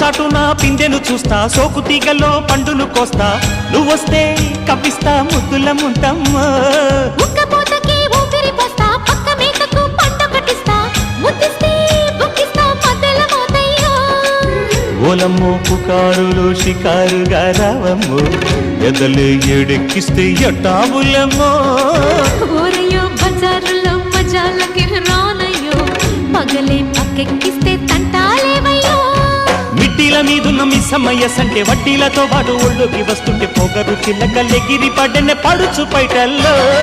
చాటున పిందెను చూస్తా, సోకు తీగల్లో పండును కోస్తా, నువ్వొస్తే కప్పిస్తా ముద్దుల ముంటమ్మో. ఉక్కపోతకి ఊపిరి పోస్తా, పక్క మేతకు పంట కట్టిస్తా, ముద్దిస్తే బుక్కిస్తా మద్దెల మోతయ్యో. ఓలమ్మో పుకారులు షికారుగా రావమ్మో, ఎదలు ఏడెక్కిస్తే ఎట్టాబులమ్మో. ఊరయ్యో బజారులో మజాలకి రానయ్యో, పగలే పక్కెక్కిస్తే తంటాలేవయ్యో. మిట్టిల మీదున్న మిస్సమ్మయ్య సంటే వడ్డీలతో పాటు ఒళ్ళోకి వస్తుంటే పొగరు చిల్లకల్లెగిరి పడ్డనే పడుచు పైటల్లో.